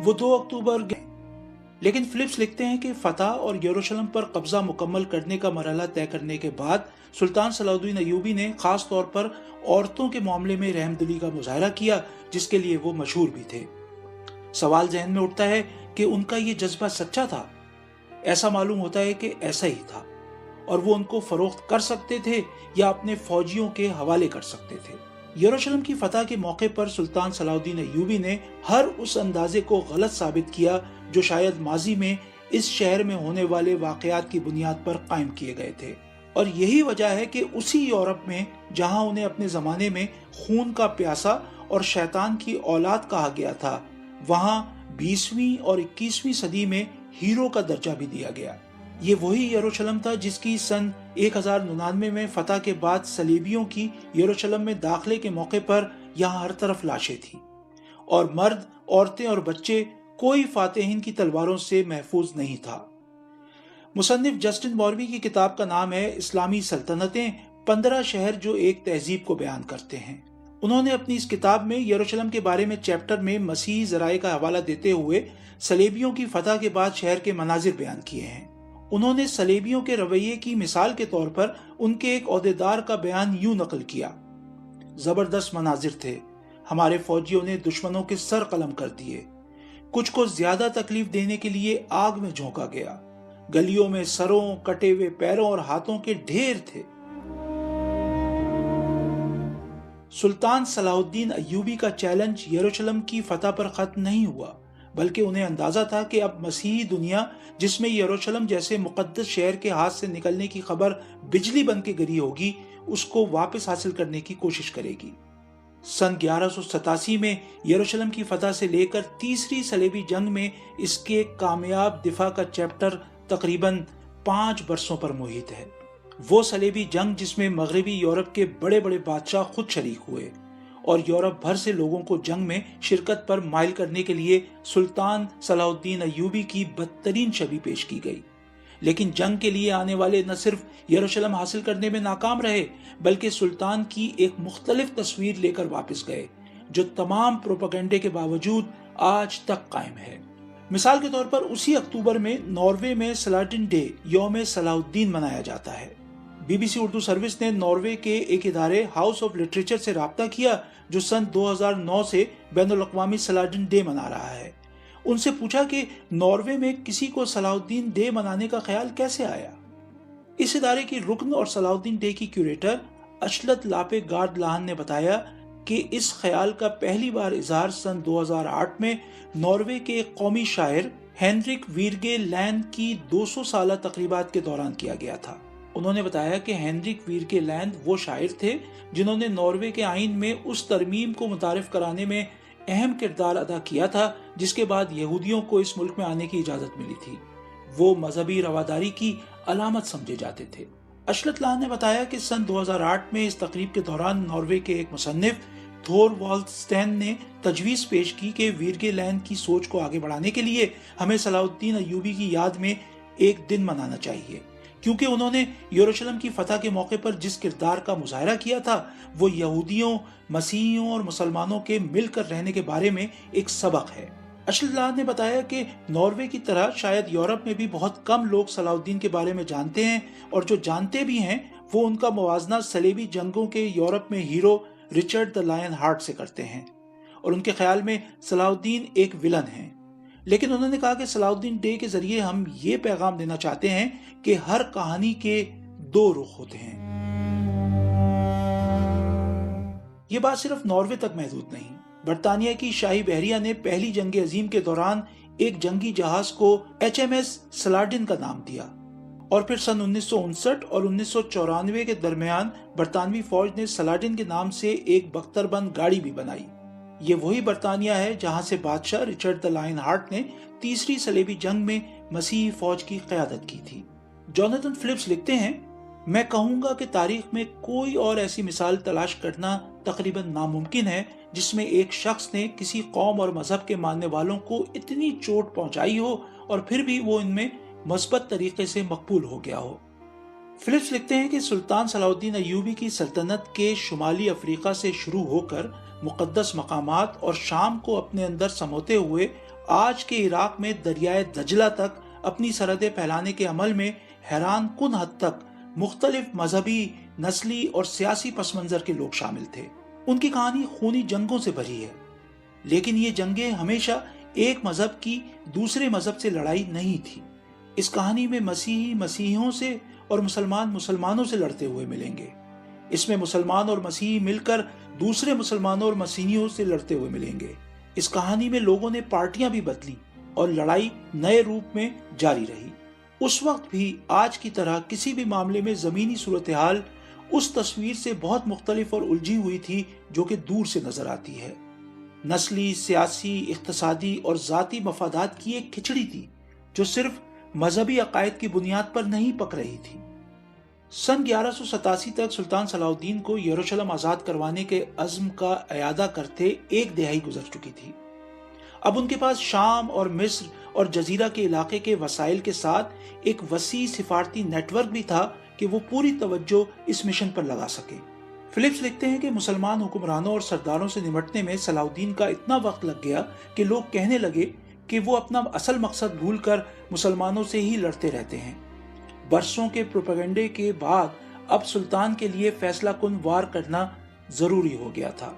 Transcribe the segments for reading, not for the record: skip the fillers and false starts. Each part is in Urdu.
وہ 2 اکتوبر گئے، لیکن فلپس لکھتے ہیں کہ فتح اور یروشلم پر قبضہ مکمل کرنے کا مرحلہ طے کرنے کے بعد سلطان صلاح الدین ایوبی نے خاص طور پر عورتوں کے معاملے میں رحم دلی کا مظاہرہ کیا، جس کے لیے وہ مشہور بھی تھے۔ سوال ذہن میں اٹھتا ہے کہ ان کا یہ جذبہ سچا تھا؟ ایسا معلوم ہوتا ہے کہ ایسا ہی تھا، اور وہ ان کو فروخت کر سکتے تھے یا اپنے فوجیوں کے حوالے کر سکتے تھے۔ یروشلم کی فتح کے موقع پر سلطان صلاح الدین ایوبی نے ہر اس اندازے کو غلط ثابت کیا جو شاید ماضی میں اس شہر میں ہونے والے واقعات کی بنیاد پر قائم کیے گئے تھے، اور یہی وجہ ہے کہ اسی یورپ میں جہاں انہیں اپنے زمانے میں خون کا پیاسا اور شیطان کی اولاد کہا گیا تھا، وہاں 20ویں اور 21ویں صدی میں ہیرو کا درجہ بھی دیا گیا۔ یہ وہی یروشلم تھا جس کی سن 1099 میں فتح کے بعد صلیبیوں کی یروشلم میں داخلے کے موقع پر یہاں ہر طرف لاشیں تھیں، اور مرد، عورتیں اور بچے، کوئی فاتحین کی تلواروں سے محفوظ نہیں تھا۔ مصنف جسٹن ماروی کی کتاب کا نام ہے اسلامی سلطنتیں، 15 شہر جو ایک تہذیب کو بیان کرتے ہیں۔ انہوں نے اپنی اس کتاب میں یروشلم کے بارے میں چیپٹر میں مسیحی ذرائع کا حوالہ دیتے ہوئے صلیبیوں کی فتح کے بعد شہر کے مناظر بیان کیے ہیں۔ انہوں نے صلیبیوں کے رویے کی مثال کے طور پر ان کے ایک عہدیدار کا بیان یوں نقل کیا: زبردست مناظر تھے، ہمارے فوجیوں نے دشمنوں کے سر قلم کر دیے، کچھ کو زیادہ تکلیف دینے کے لیے آگ میں جھونکا گیا، گلیوں میں سروں، کٹے ہوئے پیروں اور ہاتھوں کے ڈھیر تھے۔ سلطان صلاح الدین ایوبی کا چیلنج یروشلم کی فتح پر ختم نہیں ہوا، بلکہ انہیں اندازہ تھا کہ اب مسیحی دنیا، جس میں یروشلم جیسے مقدس شہر کے ہاتھ سے نکلنے کی خبر بجلی بن کے گری ہوگی، اس کو واپس حاصل کرنے کی کوشش کرے گی۔ سن 1187 میں یروشلم کی فتح سے لے کر تیسری صلیبی جنگ میں اس کے کامیاب دفاع کا چیپٹر تقریباً 5 برسوں پر محیط ہے۔ وہ صلیبی جنگ جس میں مغربی یورپ کے بڑے بڑے بادشاہ خود شریک ہوئے، اور یورپ بھر سے لوگوں کو جنگ میں شرکت پر مائل کرنے کے لیے سلطان صلاح الدین ایوبی کی بدترین شبیہ پیش کی گئی۔ لیکن جنگ کے لیے آنے والے نہ صرف یروشلم حاصل کرنے میں ناکام رہے، بلکہ سلطان کی ایک مختلف تصویر لے کر واپس گئے، جو تمام پروپیگنڈے کے باوجود آج تک قائم ہے۔ مثال کے طور پر اسی اکتوبر میں ناروے میں سلاڈن ڈے، یوم صلاح الدین منایا جاتا ہے۔ B B C Urdu service نے ناروے کے ایک ادارے ہاؤس آف لٹریچر سے رابطہ کیا جو سن 2009 سے بین الاقوامی سلاڈن ڈے منا رہا ہے۔ ان سے پوچھا کہ ناروے میں کسی کو صلاح الدین ڈے منانے کا خیال کیسے آیا۔ اس ادارے کی رکن اور صلاح الدین ڈے کی کیوریٹر اشلت لاپے گارد لاہن نے بتایا کہ اس خیال کا پہلی بار اظہار سن 2008 میں ناروے کے ایک قومی شاعر ہینرک ویرگے لینڈ کی 200 سالہ تقریبات کے دوران کیا گیا تھا۔ انہوں نے بتایا کہ ہینرک ویرگے لینڈ وہ شاعر تھے جنہوں نے ناروے کے آئین میں اس ترمیم کو متعارف کرانے میں اہم کردار ادا کیا تھا جس کے بعد یہودیوں کو اس ملک میں آنے کی اجازت ملی تھی۔ وہ مذہبی رواداری کی علامت سمجھے جاتے تھے۔ اشلت لاہن نے بتایا کہ سن 2008 میں اس تقریب کے دوران ناروے کے ایک مصنف تھور والسٹین نے تجویز پیش کی کہ ویرگے لینڈ کی سوچ کو آگے بڑھانے کے لیے ہمیں صلاح الدین ایوبی کی یاد میں ایک دن منانا چاہیے، کیونکہ انہوں نے یروشلم کی فتح کے موقع پر جس کردار کا مظاہرہ کیا تھا وہ یہودیوں، مسیحیوں اور مسلمانوں کے مل کر رہنے کے بارے میں ایک سبق ہے۔ اشلت لاہن نے بتایا کہ ناروے کی طرح شاید یورپ میں بھی بہت کم لوگ صلاح الدین کے بارے میں جانتے ہیں، اور جو جانتے بھی ہیں وہ ان کا موازنہ صلیبی جنگوں کے یورپ میں hero Richard the line heart سے کرتے ہیں، اور ان کے خیال میں صلاح الدین ایک ولن ہیں۔ لیکن انہوں نے کہا کہ صلاح الدین ڈے کے ذریعے ہم یہ پیغام دینا چاہتے ہیں کہ ہر کہانی کے 2 رخ ہوتے ہیں۔ یہ بات صرف ناروے تک محدود نہیں۔ برطانیہ کی شاہی بحریہ نے پہلی جنگ عظیم کے دوران ایک جنگی جہاز کو HMS سلاڈن کا نام دیا، اور پھر سن 1959 اور 1994 کے درمیان برطانوی فوج نے سلاڈن کے نام سے ایک بختر بند گاڑی بھی بنائی۔ یہ وہی برطانیہ ہے جہاں سے بادشاہ رچرڈ دا لائن ہارٹ نے تیسری صلیبی جنگ میں مسیحی فوج کی قیادت کی تھی۔ جوناتhan فلپس لکھتے ہیں، میں کہوں گا کہ تاریخ میں کوئی اور ایسی مثال تلاش کرنا تقریباً ناممکن ہے جس میں ایک شخص نے کسی قوم اور مذہب کے ماننے والوں کو اتنی چوٹ پہنچائی ہو اور پھر بھی وہ ان میں مثبت طریقے سے مقبول ہو گیا ہو۔ فلپس لکھتے ہیں کہ سلطان صلاح الدین ایوبی کی سلطنت کے شمالی افریقہ سے شروع ہو کر مقدس مقامات اور شام کو اپنے اندر سموتے ہوئے آج کے عراق میں دریائے دجلہ تک اپنی سرحدیں پھیلانے کے عمل میں حیران کن حد تک مختلف مذہبی، نسلی اور سیاسی پس منظر کے لوگ شامل تھے۔ ان کی کہانی خونی جنگوں سے بھری ہے، لیکن یہ جنگیں ہمیشہ ایک مذہب کی دوسرے مذہب سے لڑائی نہیں تھی۔ اس کہانی میں مسیحی مسیحیوں سے اور مسلمان مسلمانوں سے لڑتے ہوئے ملیں گے۔ اس میں مسلمان اور مسیحی مل کر دوسرے مسلمانوں اور مسیحیوں سے لڑتے ہوئے ملیں گے۔ اس کہانی میں لوگوں نے پارٹیاں بھی بدلی اور لڑائی نئے روپ میں جاری رہی۔ اس وقت بھی آج کی طرح کسی بھی معاملے میں زمینی صورتحال اس تصویر سے بہت مختلف اور الجھی ہوئی تھی جو کہ دور سے نظر آتی ہے۔ نسلی، سیاسی، اقتصادی اور ذاتی مفادات کی ایک کھچڑی تھی جو صرف مذہبی عقائد کی بنیاد پر نہیں پک رہی تھی۔ سن 1187 تک سلطان صلاح الدین کو یروشلم آزاد کروانے کے عزم کا اعادہ کرتے ایک دہائی گزر چکی تھی۔ اب ان کے پاس شام اور مصر اور جزیرہ کے علاقے کے وسائل کے ساتھ ایک وسیع سفارتی نیٹ ورک بھی تھا کہ وہ پوری توجہ اس مشن پر لگا سکے۔ فلپس لکھتے ہیں کہ مسلمان حکمرانوں اور سرداروں سے نمٹنے میں صلاح الدین کا اتنا وقت لگ گیا کہ لوگ کہنے لگے کہ وہ اپنا اصل مقصد بھول کر مسلمانوں سے ہی لڑتے رہتے ہیں۔ برسوں کے پروپیگنڈے کے بعد اب سلطان کے لیے فیصلہ کن وار کرنا ضروری ہو گیا تھا۔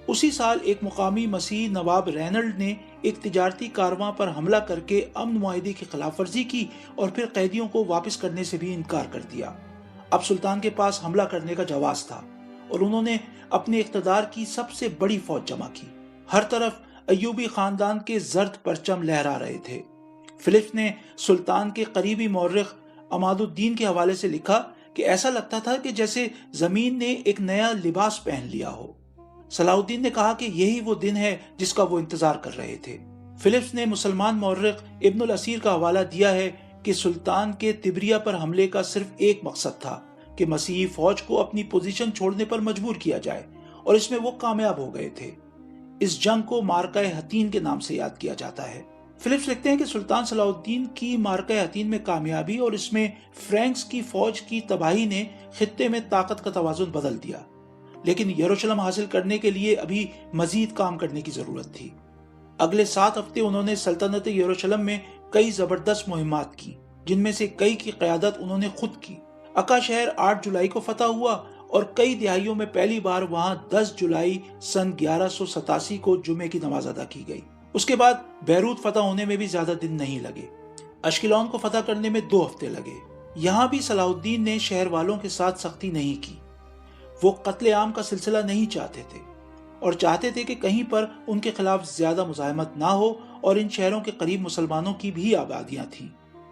اسی سال ایک مقامی مسیحی نواب رینلڈ نے ایک تجارتی کارواں پر حملہ کر کے امن معاہدے کی خلاف ورزی کی اور پھر قیدیوں کو واپس کرنے سے بھی انکار کر دیا۔ اب سلطان کے پاس حملہ کرنے کا جواز تھا اور انہوں نے اپنے اقتدار کی سب سے بڑی فوج جمع کی۔ ہر طرف ایوبی خاندان کے زرد پرچم لہرا رہے تھے۔ فلپس نے سلطان کے قریبی مورخ عماد الدین کے حوالے سے لکھا کہ ایسا لگتا تھا کہ جیسے زمین نے ایک نیا لباس پہن لیا ہو۔ صلاح الدین نے کہا کہ یہی وہ دن ہے جس کا وہ انتظار کر رہے تھے۔ فلپس نے مسلمان مورخ ابن الاسیر کا حوالہ دیا ہے کہ سلطان کے تبریہ پر حملے کا صرف ایک مقصد تھا کہ مسیحی فوج کو اپنی پوزیشن چھوڑنے پر مجبور کیا جائے، اور اس میں وہ کامیاب ہو گئے تھے۔ اس جنگ کو مارکہ حطین کے نام سے یاد کیا جاتا ہے۔ فلپس لکھتے ہیں کہ سلطان صلاح الدین کی مارکہ حطین میں کامیابی اور اس میں فرینکس کی فوج کی تباہی نے خطے میں طاقت کا توازن بدل دیا، لیکن یروشلم حاصل کرنے کے لیے ابھی مزید کام کرنے کی ضرورت تھی۔ اگلے 7 ہفتے انہوں نے سلطنت یروشلم میں کئی زبردست مہمات کی، جن میں سے کئی کی قیادت انہوں نے خود کی۔ اکا شہر 8 جولائی کو فتح ہوا اور کئی دہائیوں میں پہلی بار وہاں 10 جولائی سن 1187 کو جمعے کی نماز ادا کی گئی۔ اس کے بعد بیروت فتح ہونے میں بھی زیادہ دن نہیں لگے۔ اشکلون کو فتح کرنے میں 2 ہفتے لگے۔ یہاں بھی صلاح الدین نے شہر والوں کے ساتھ سختی نہیں کی۔ وہ قتل عام کا سلسلہ نہیں چاہتے تھے اور چاہتے تھے کہ کہیں پر ان کے خلاف زیادہ مزاحمت نہ ہو، اور ان شہروں کے قریب مسلمانوں کی بھی آبادیاں تھیں۔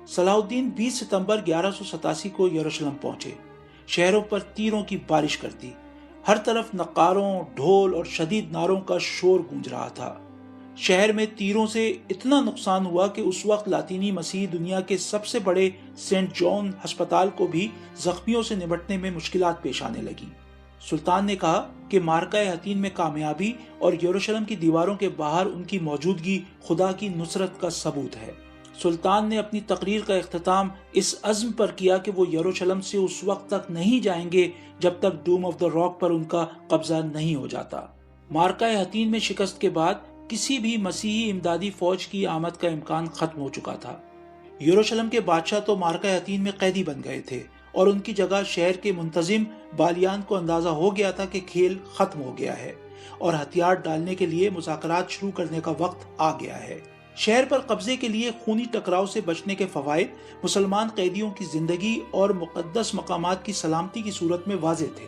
صلاح الدین 20 ستمبر 1187 کو یروشلم پہنچے۔ شہروں پر تیروں کی بارش کر دی۔ ہر طرف نقاروں، ڈھول اور شدید نعروں کا شور گونج رہا تھا۔ شہر میں تیروں سے اتنا نقصان ہوا کہ اس وقت لاطینی مسیحی دنیا کے سب سے بڑے سینٹ جان ہسپتال کو بھی زخمیوں سے نمٹنے میں مشکلات پیش آنے لگی۔ سلطان نے کہا کہ مارکہ حطین میں کامیابی اور یروشلم کی دیواروں کے باہر ان کی موجودگی خدا کی نصرت کا ثبوت ہے۔ سلطان نے اپنی تقریر کا اختتام اس عزم پر کیا کہ وہ یروشلم سے اس وقت تک نہیں جائیں گے جب تک ڈوم آف دا راک پر ان کا قبضہ نہیں ہو جاتا۔ مارکہ حطین میں شکست کے بعد کسی بھی مسیحی امدادی فوج کی آمد کا امکان ختم ہو چکا تھا۔ یروشلم کے بادشاہ تو مارکہ حطین میں قیدی بن گئے تھے اور ان کی جگہ شہر کے منتظم بالیان کو اندازہ ہو گیا تھا کہ کھیل ختم ہو گیا ہے اور ہتھیار ڈالنے کے لیے مذاکرات شروع کرنے کا وقت آ گیا ہے۔ شہر پر قبضے کے لیے خونی ٹکراؤ سے بچنے کے فوائد مسلمان قیدیوں کی زندگی اور مقدس مقامات کی سلامتی کی صورت میں واضح تھے۔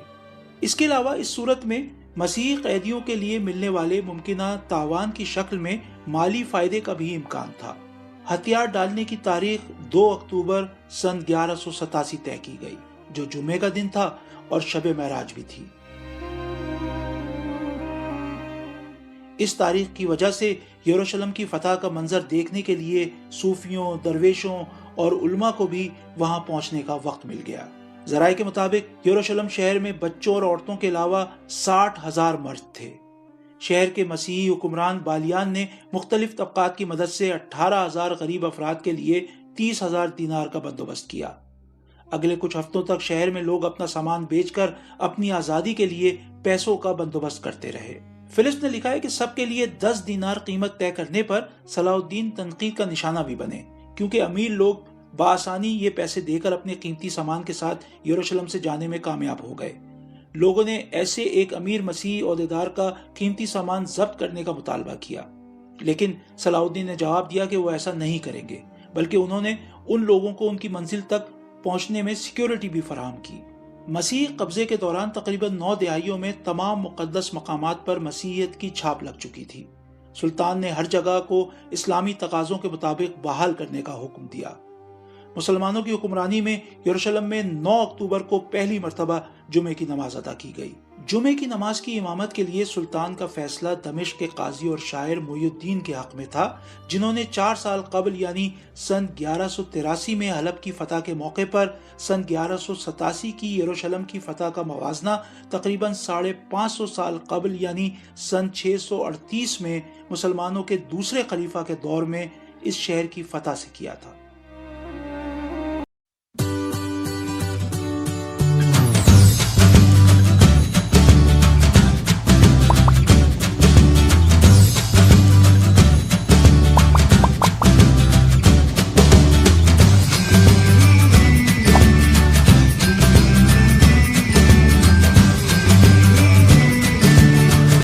اس کے علاوہ اس صورت میں مسیحی قیدیوں کے لیے ملنے والے ممکنہ تاوان کی شکل میں مالی فائدے کا بھی امکان تھا۔ ہتھیار ڈالنے کی تاریخ 2 اکتوبر سن 1187 طے کی گئی، جو جمعے کا دن تھا اور شب معراج بھی تھی۔ اس تاریخ کی وجہ سے یروشلم کی فتح کا منظر دیکھنے کے لیے صوفیوں، درویشوں اور علماء کو بھی وہاں پہنچنے کا وقت مل گیا۔ ذرائع کے مطابق یروشلم شہر میں بچوں اور عورتوں کے علاوہ 60,000 مرد تھے۔ شہر کے مسیحی حکمران بالیان نے مختلف طبقات کی مدد سے 18,000 غریب افراد کے لیے 30,000 دینار کا بندوبست کیا۔ اگلے کچھ ہفتوں تک شہر میں لوگ اپنا سامان بیچ کر اپنی آزادی کے لیے پیسوں کا بندوبست کرتے رہے۔ فلپس نے لکھا ہے کہ سب کے لیے 10 دینار قیمت طے کرنے پر صلاح الدین تنقید کا نشانہ بھی بنے، کیونکہ امیر لوگ بآسانی یہ پیسے دے کر اپنے قیمتی سامان کے ساتھ یروشلم سے جانے میں کامیاب ہو گئے۔ لوگوں نے ایسے ایک امیر مسیحی عہدیدار کا قیمتی سامان ضبط کرنے کا مطالبہ کیا، لیکن صلاح الدین نے جواب دیا کہ وہ ایسا نہیں کریں گے، بلکہ انہوں نے ان لوگوں کو ان کی منزل تک پہنچنے میں سیکیورٹی بھی فراہم کی۔ مسیحی قبضے کے دوران تقریباً 9 دہائیوں میں تمام مقدس مقامات پر مسیحیت کی چھاپ لگ چکی تھی۔ سلطان نے ہر جگہ کو اسلامی تقاضوں کے مطابق بحال کرنے کا حکم دیا۔ مسلمانوں کی حکمرانی میں یروشلم میں 9 اکتوبر کو پہلی مرتبہ جمعے کی نماز ادا کی گئی۔ جمعے کی نماز کی امامت کے لیے سلطان کا فیصلہ دمشق کے قاضی اور شاعر محی الدین کے حق میں تھا، جنہوں نے 4 سال قبل یعنی سن 1183 میں حلب کی فتح کے موقع پر سن 1187 کی یروشلم کی فتح کا موازنہ تقریباً 550 سال قبل یعنی سن 638 میں مسلمانوں کے دوسرے خلیفہ کے دور میں اس شہر کی فتح سے کیا تھا۔